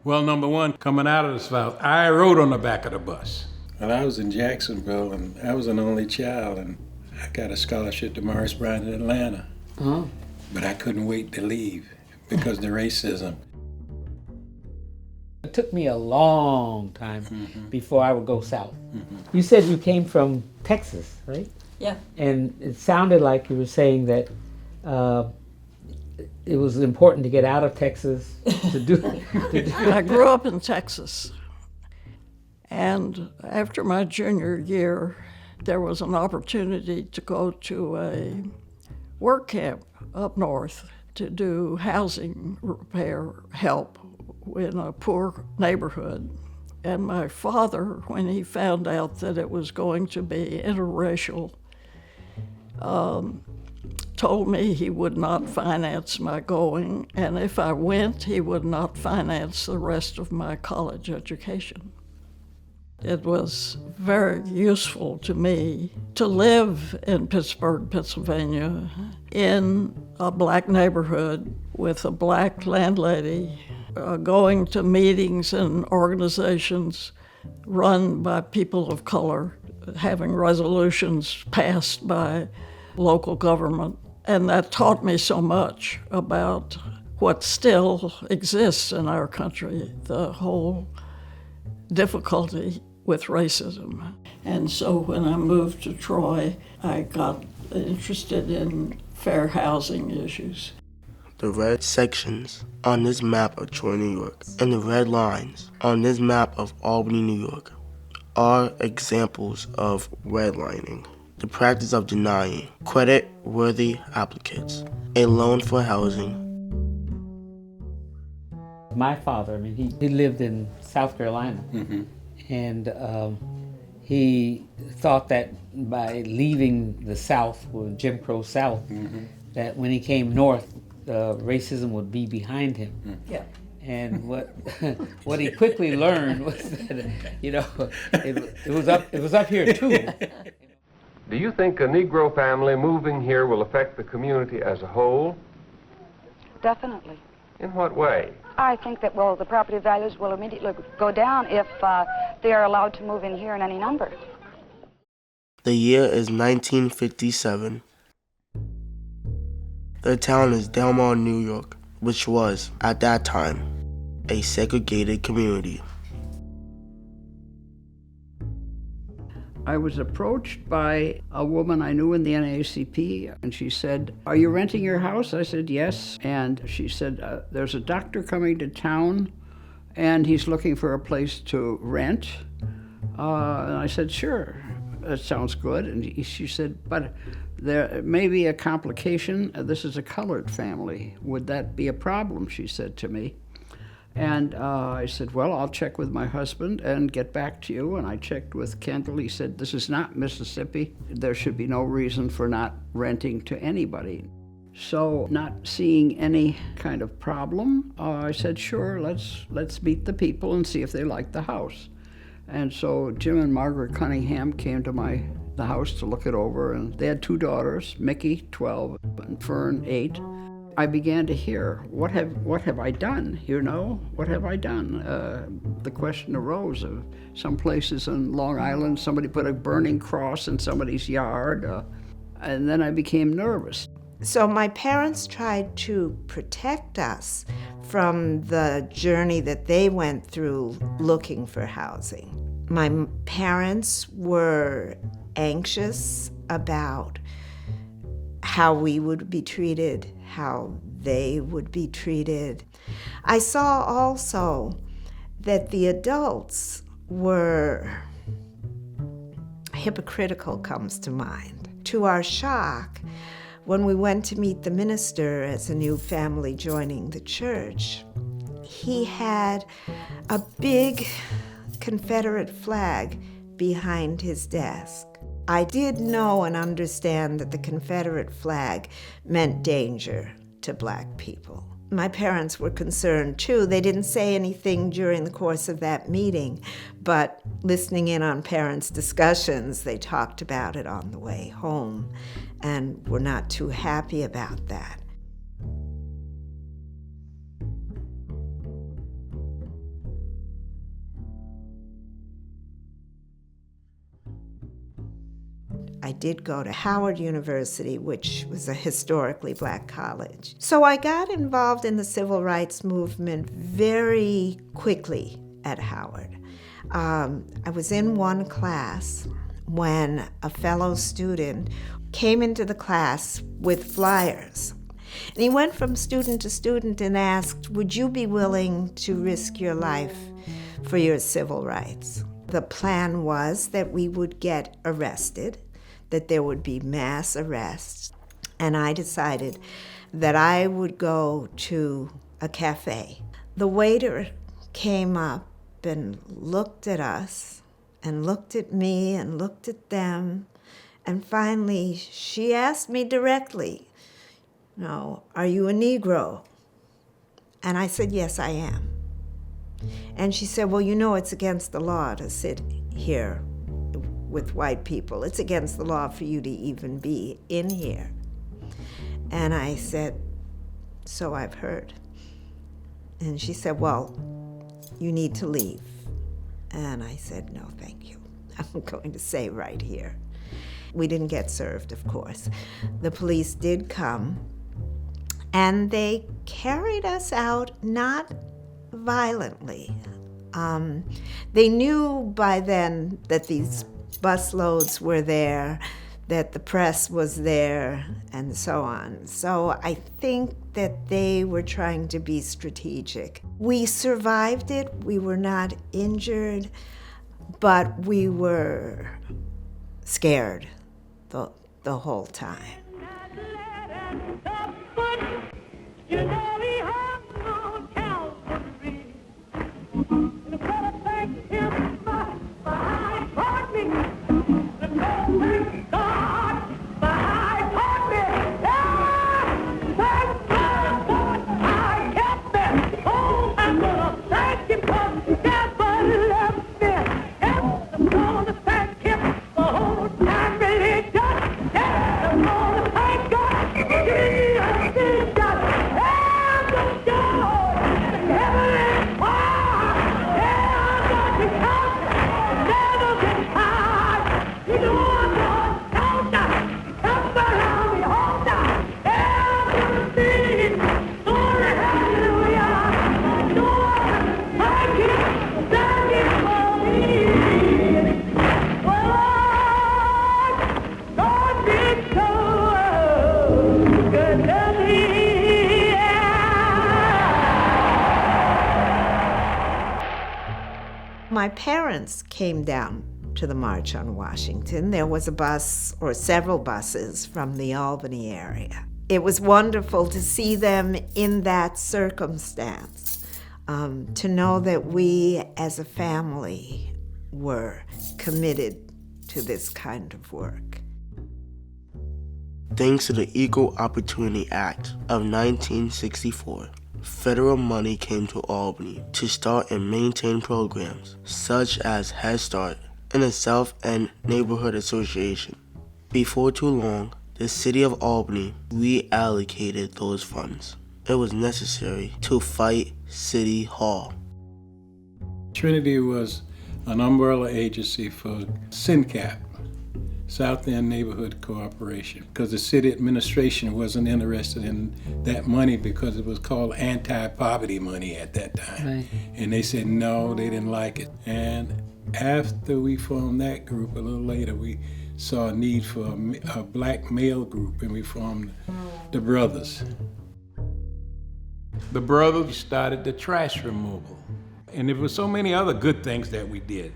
Well, number one, coming out of the South, I rode on the back of the bus. Well, I was in Jacksonville, and I was an only child, and I got a scholarship to Morris Bryant in Atlanta. Uh-huh. But I couldn't wait to leave because of the racism. It took me a long time before I would go south. You said you came from Texas, right? Yeah. And it sounded like you were saying that it was important to get out of Texas to do. I grew up in Texas, and after my junior year, there was an opportunity to go to a work camp up north to do housing repair help in a poor neighborhood. And my father, when he found out that it was going to be interracial, told me he would not finance my going, and if I went, he would not finance the rest of my college education. It was very useful to me to live in Pittsburgh, Pennsylvania, in a black neighborhood with a black landlady, going to meetings and organizations run by people of color, having resolutions passed by local government. And that taught me so much about what still exists in our country, the whole difficulty with racism. And so when I moved to Troy, I got interested in fair housing issues. The red sections on this map of Troy, New York, and the red lines on this map of Albany, New York, are examples of redlining, the practice of denying credit-worthy applicants a loan for housing. My father, he lived in South Carolina, and he thought that by leaving the South, or Jim Crow South, that when he came north, racism would be behind him. Yeah. And what he quickly learned was that it was up here too. Do you think a Negro family moving here will affect the community as a whole? Definitely. In what way? I think that, well, the property values will immediately go down if they are allowed to move in here in any number. The year is 1957. The town is Delmar, New York, which was, at that time, a segregated community. I was approached by a woman I knew in the NAACP, and she said, "Are you renting your house?" I said, "Yes." And she said, "There's a doctor coming to town, and he's looking for a place to rent." And I said, "Sure, that sounds good." And she said, "But there may be a complication. This is a colored family. Would that be a problem?" she said to me. And I said, "Well, I'll check with my husband and get back to you." And I checked with Kendall. He said, "This is not Mississippi. There should be no reason for not renting to anybody." So, not seeing any kind of problem, I said, "Sure, let's meet the people and see if they like the house." And so Jim and Margaret Cunningham came to the house to look it over, and they had two daughters, Mickey, 12, and Fern, 8. I began to hear, what have I done? What have I done? The question arose of some places in Long Island, somebody put a burning cross in somebody's yard, and then I became nervous. So my parents tried to protect us from the journey that they went through looking for housing. My parents were anxious about how we would be treated, how they would be treated. I saw also that the adults were hypocritical, comes to mind. To our shock, when we went to meet the minister as a new family joining the church, he had a big Confederate flag behind his desk. I did know and understand that the Confederate flag meant danger to Black people. My parents were concerned too. They didn't say anything during the course of that meeting, but listening in on parents' discussions, they talked about it on the way home and were not too happy about that. I did go to Howard University, which was a historically black college. So I got involved in the civil rights movement very quickly at Howard. I was in one class when a fellow student came into the class with flyers. And he went from student to student and asked, would you be willing to risk your life for your civil rights? The plan was that we would get arrested, that there would be mass arrests, and I decided that I would go to a cafe. The waiter came up and looked at us and looked at me and looked at them, and finally she asked me directly, are you a Negro? And I said, yes, I am. And she said, well, it's against the law to sit here with white people. It's against the law for you to even be in here. And I said, so I've heard. And she said, well, you need to leave. And I said, no, thank you. I'm going to stay right here. We didn't get served, of course. The police did come, and they carried us out, not violently. They knew by then that these busloads were there, that the press was there, and so on. So I think that they were trying to be strategic. We survived it. We were not injured, but we were scared the whole time. My parents came down to the March on Washington. There was a bus or several buses from the Albany area. It was wonderful to see them in that circumstance, to know that we as a family were committed to this kind of work. Thanks to the Equal Opportunity Act of 1964, federal money came to Albany to start and maintain programs such as Head Start and the South End Neighborhood Association. Before too long, the city of Albany reallocated those funds. It was necessary to fight City Hall. Trinity was an umbrella agency for SNCAP, South End Neighborhood Cooperation, because the city administration wasn't interested in that money because it was called anti-poverty money at that time. Right. And they said no, they didn't like it. And after we formed that group, a little later, we saw a need for a black male group, and we formed the Brothers. The Brothers started the trash removal. And there were so many other good things that we did.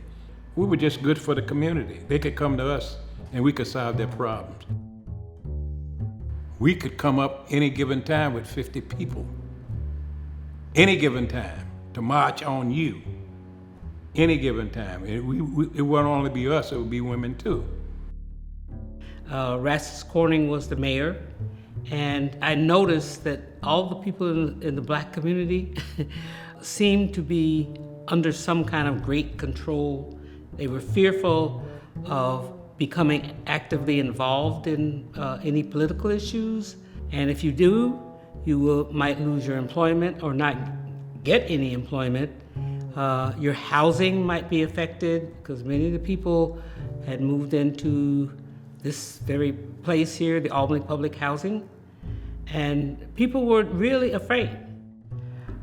We were just good for the community. They could come to us and we could solve their problems. We could come up any given time with 50 people, any given time, to march on you, any given time. It wouldn't only be us, it would be women too. Rastus Corning was the mayor, and I noticed that all the people in the black community seemed to be under some kind of great control. They were fearful of becoming actively involved in any political issues. And if you do, you might lose your employment or not get any employment. Your housing might be affected because many of the people had moved into this very place here, the Albany Public Housing, and people were really afraid.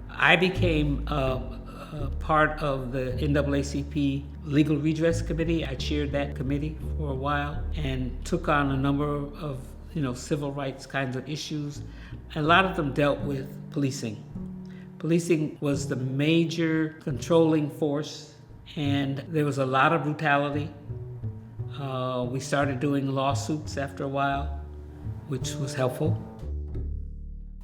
I became part of the NAACP Legal Redress Committee. I chaired that committee for a while and took on a number of civil rights kinds of issues. And a lot of them dealt with policing. Policing was the major controlling force, and there was a lot of brutality. We started doing lawsuits after a while, which was helpful.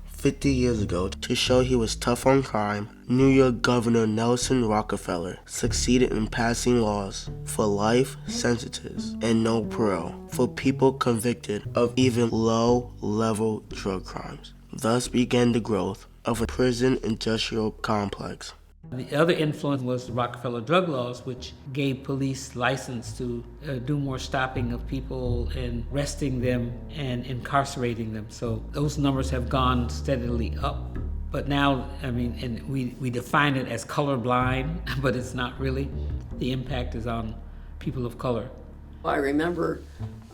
50 years ago, to show he was tough on crime, New York Governor Nelson Rockefeller succeeded in passing laws for life sentences and no parole for people convicted of even low-level drug crimes. Thus began the growth of a prison industrial complex. The other influence was the Rockefeller drug laws, which gave police license to do more stopping of people and arresting them and incarcerating them. So those numbers have gone steadily up. But now, and we define it as colorblind, but it's not really. The impact is on people of color. I remember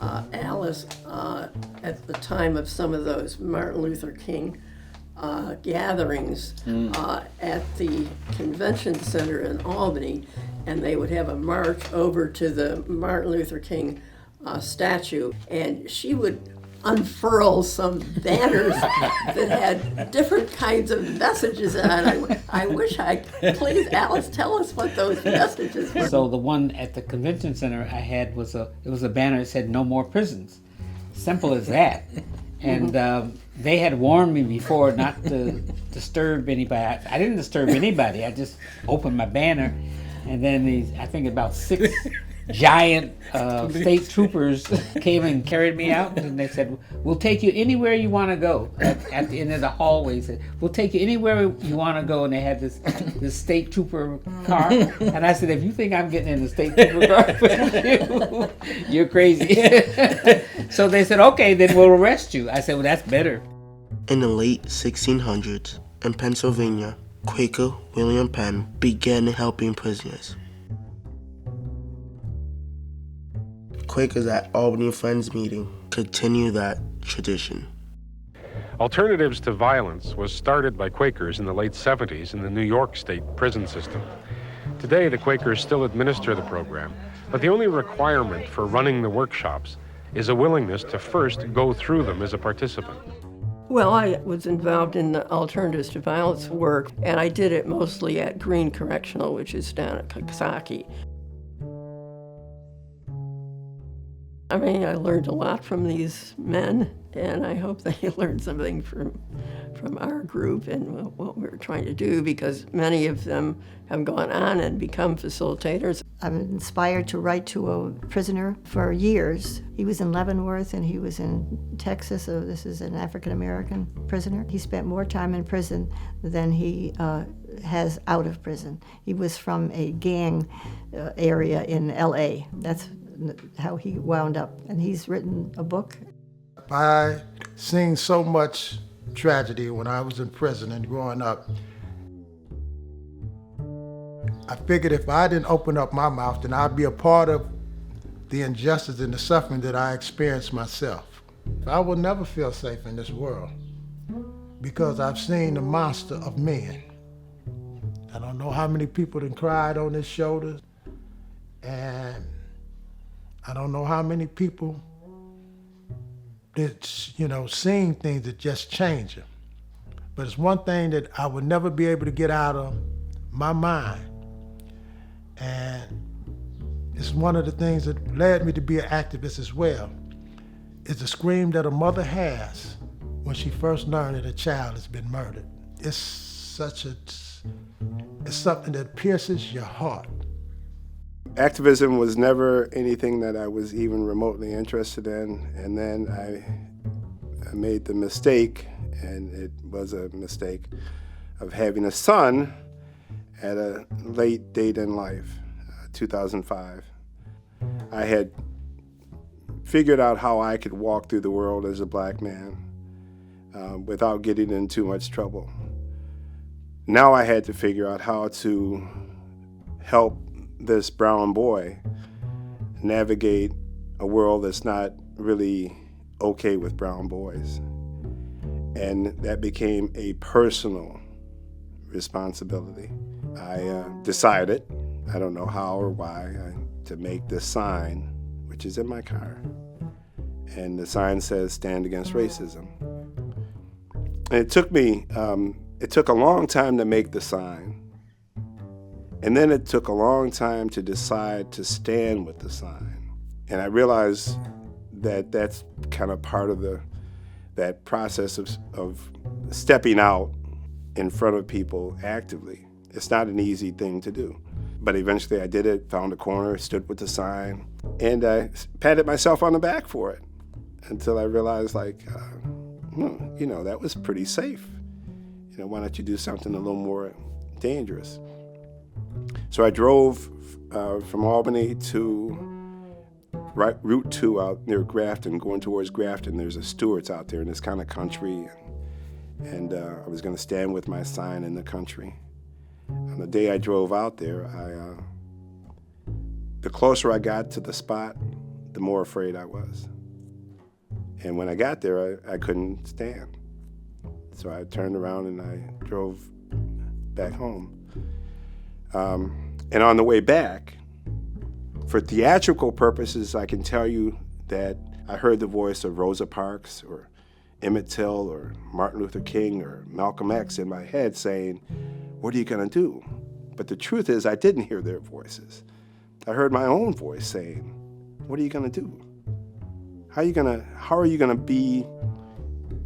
Alice at the time of some of those Martin Luther King gatherings at the convention center in Albany, and they would have a march over to the Martin Luther King statue, and she would unfurl some banners that had different kinds of messages in it. I wish please, Alice, tell us what those messages were. So the one at the convention center I had was a banner that said "No more prisons." Simple as that. And they had warned me before not to disturb anybody. I didn't disturb anybody. I just opened my banner, and then I think about 6 giant state troopers came and carried me out, and they said, "We'll take you anywhere you want to go." At the end of the hallway, said, "We'll take you anywhere you want to go." And they had this state trooper car, and I said, "If you think I'm getting in the state trooper car with you, you're crazy." So they said, "Okay, then we'll arrest you." I said, "Well, that's better." In the late 1600s, in Pennsylvania, Quaker William Penn began helping prisoners. Quakers at Albany Friends Meeting continue that tradition. Alternatives to Violence was started by Quakers in the late 70s in the New York State prison system. Today, the Quakers still administer the program, but the only requirement for running the workshops is a willingness to first go through them as a participant. Well, I was involved in the Alternatives to Violence work, and I did it mostly at Green Correctional, which is down at Coxsackie. I learned a lot from these men, and I hope they learned something from our group and what we're trying to do, because many of them have gone on and become facilitators. I'm inspired to write to a prisoner for years. He was in Leavenworth and he was in Texas, so this is an African-American prisoner. He spent more time in prison than he has out of prison. He was from a gang area in LA. That's how he wound up, and he's written a book. I seen so much tragedy when I was in prison and growing up. I figured if I didn't open up my mouth, then I'd be a part of the injustice and the suffering that I experienced myself. I will never feel safe in this world because I've seen the monster of men. I don't know how many people have cried on his shoulders, and I don't know how many people that's, seeing things that just change them. But it's one thing that I would never be able to get out of my mind. And it's one of the things that led me to be an activist as well, is the scream that a mother has when she first learned that a child has been murdered. It's something that pierces your heart. Activism was never anything that I was even remotely interested in, and then I made the mistake, and it was a mistake, of having a son at a late date in life, 2005. I had figured out how I could walk through the world as a black man without getting in too much trouble. Now I had to figure out how to help this brown boy navigate a world that's not really okay with brown boys. And that became a personal responsibility. I decided, I don't know how or why, to make this sign, which is in my car. And the sign says, "Stand Against Racism." And it took a long time to make the sign. And then it took a long time to decide to stand with the sign. And I realized that that's kind of part of that process of stepping out in front of people actively. It's not an easy thing to do. But eventually I did it, found a corner, stood with the sign, and I patted myself on the back for it until I realized, that was pretty safe. Why don't you do something a little more dangerous? So I drove from Albany to Route 2 out near Grafton, going towards Grafton. There's a Stewart's out there in this kind of country, and I was going to stand with my sign in the country. On the day I drove out there, the closer I got to the spot, the more afraid I was. And when I got there, I couldn't stand. So I turned around and I drove back home. And on the way back, for theatrical purposes, I can tell you that I heard the voice of Rosa Parks or Emmett Till or Martin Luther King or Malcolm X in my head saying, "What are you going to do?" But the truth is, I didn't hear their voices. I heard my own voice saying, "What are you going to do? How are you gonna be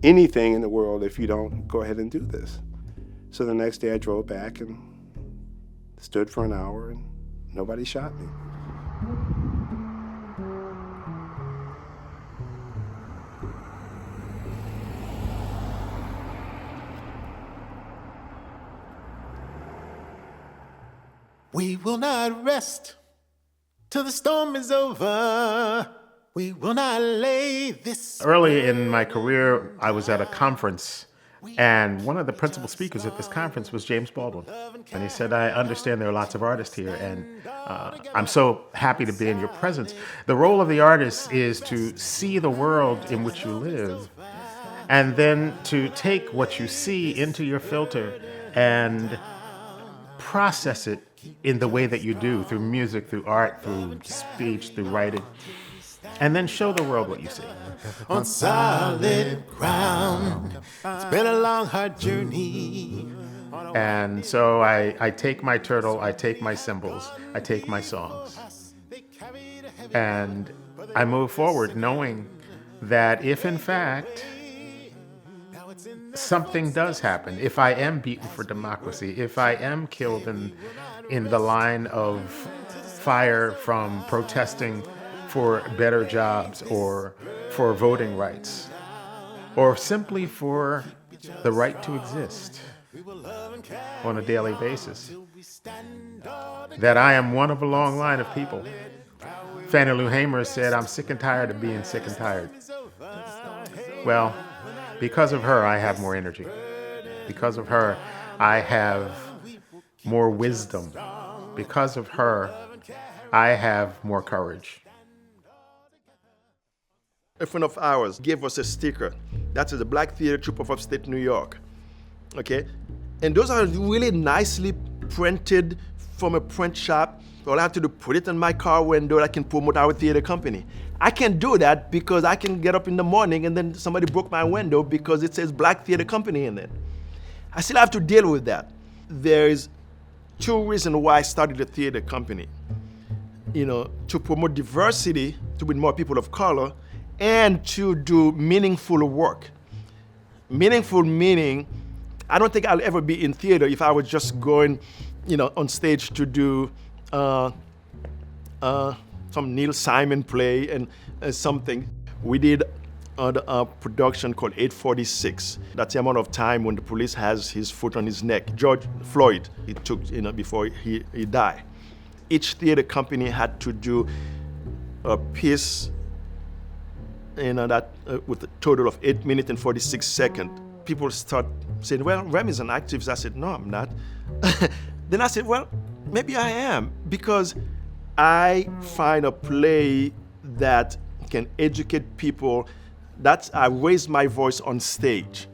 anything in the world if you don't go ahead and do this?" So the next day I drove back and stood for an hour and nobody shot me. We will not rest till the storm is over. We will not lay this. Early in my career, I was at a conference, and one of the principal speakers at this conference was James Baldwin. And he said, "I understand there are lots of artists here, and I'm so happy to be in your presence. The role of the artist is to see the world in which you live, and then to take what you see into your filter and process it in the way that you do, through music, through art, through speech, through writing, and then show the world what you see." On solid ground. It's been a long, hard journey. And so I take my turtle, I take my symbols, I take my songs, and I move forward knowing that if in fact something does happen, if I am beaten for democracy, if I am killed in the line of fire from protesting for better jobs or for voting rights, or simply for the right to exist on a daily basis, that I am one of a long line of people. Fannie Lou Hamer said, "I'm sick and tired of being sick and tired." Well, because of her, I have more energy. Because of her, I have more wisdom. Because of her, I have more courage. A friend of ours gave us a sticker. That is the Black Theater Troupe of Upstate New York. Okay? And those are really nicely printed from a print shop. All I have to do, put it on my car window, I can promote our theater company. I can do that because I can get up in the morning and then somebody broke my window because it says Black Theater Company in it. I still have to deal with that. There's two reasons why I started a theater company. To promote diversity, to bring more people of color, and to do meaningful work. Meaningful meaning, I don't think I'll ever be in theater if I was just going, on stage to do some Neil Simon play and something. We did a production called 846. That's the amount of time when the police has his foot on his neck. George Floyd, it took before he died. Each theater company had to do a piece that with a total of 8 minutes and 46 seconds. People start saying, "Well, Remy's an activist." I said, "No, I'm not." Then I said, "Well, maybe I am," because I find a play that can educate people. I raised my voice on stage.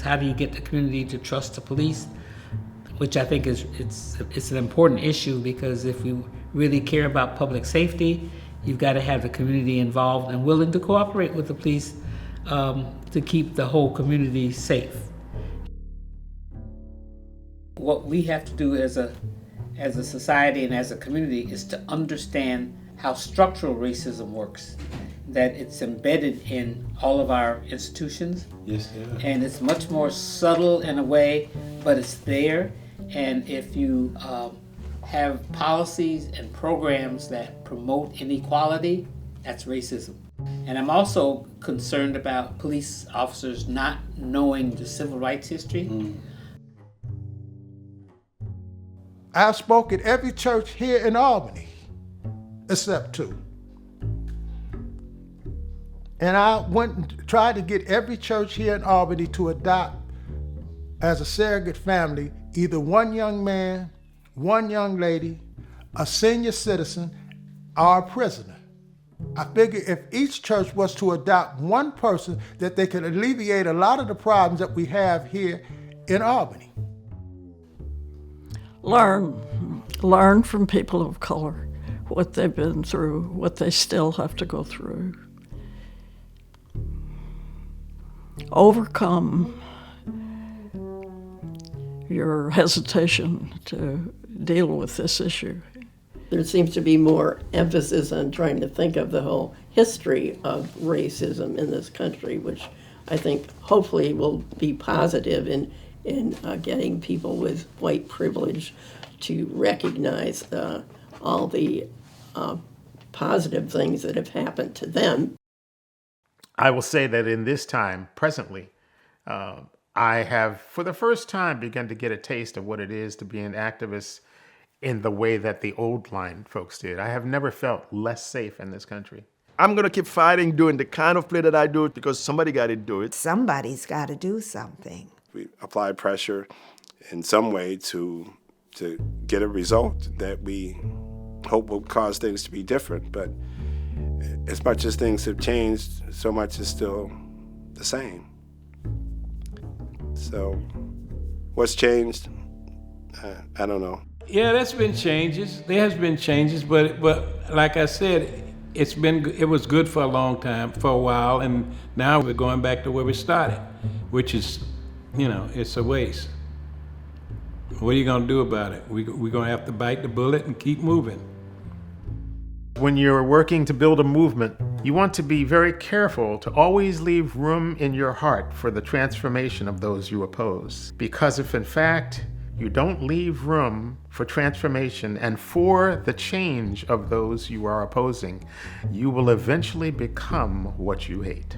How do you get the community to trust the police? Which I think it's an important issue, because if we really care about public safety, you've got to have the community involved and willing to cooperate with the police to keep the whole community safe. What we have to do as a society and as a community is to understand how structural racism works, that it's embedded in all of our institutions. Yes, yeah. And it's much more subtle in a way, but it's there. And if you have policies and programs that promote inequality, that's racism. And I'm also concerned about police officers not knowing the civil rights history. I spoke at every church here in Albany, except 2. And I went and tried to get every church here in Albany to adopt as a surrogate family either one young man, one young lady, a senior citizen, or a prisoner. I figured if each church was to adopt one person, that they could alleviate a lot of the problems that we have here in Albany. Learn from people of color, what they've been through, what they still have to go through. Overcome your hesitation to deal with this issue. There seems to be more emphasis on trying to think of the whole history of racism in this country, which I think hopefully will be positive in getting people with white privilege to recognize all the positive things that have happened to them. I will say that in this time, presently, I have, for the first time, begun to get a taste of what it is to be an activist in the way that the old line folks did. I have never felt less safe in this country. I'm going to keep fighting, doing the kind of play that I do, because somebody got to do it. Somebody's got to do something. We apply pressure in some way to get a result that we hope will cause things to be different. But as much as things have changed, so much is still the same. So what's changed? I don't know. Yeah, there's been changes. There has been changes, but like I said, it was good for a long time, for a while, and now we're going back to where we started, which is, it's a waste. What are you gonna do about it? We're gonna have to bite the bullet and keep moving. When you're working to build a movement, you want to be very careful to always leave room in your heart for the transformation of those you oppose. Because if in fact you don't leave room for transformation and for the change of those you are opposing, you will eventually become what you hate.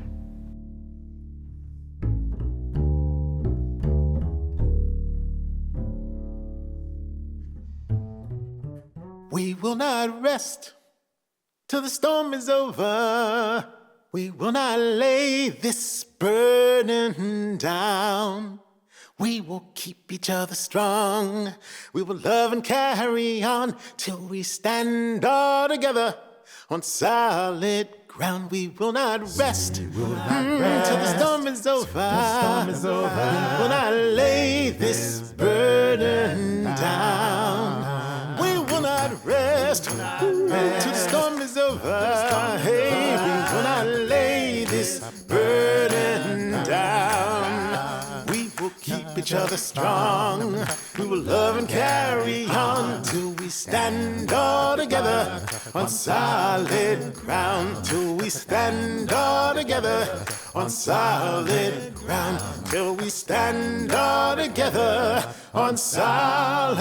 We will not rest till the storm is over. We will not lay this burden down. We will keep each other strong. We will love and carry on till we stand all together on solid ground. We will not rest till the storm is over. We will not lay this burden down. We will not rest till the storm is over. Hey, we will not lay this burden down. Keep each other strong. We will love and carry on till we stand all together on solid ground. Till we stand all together on solid ground. Till we stand all together on solid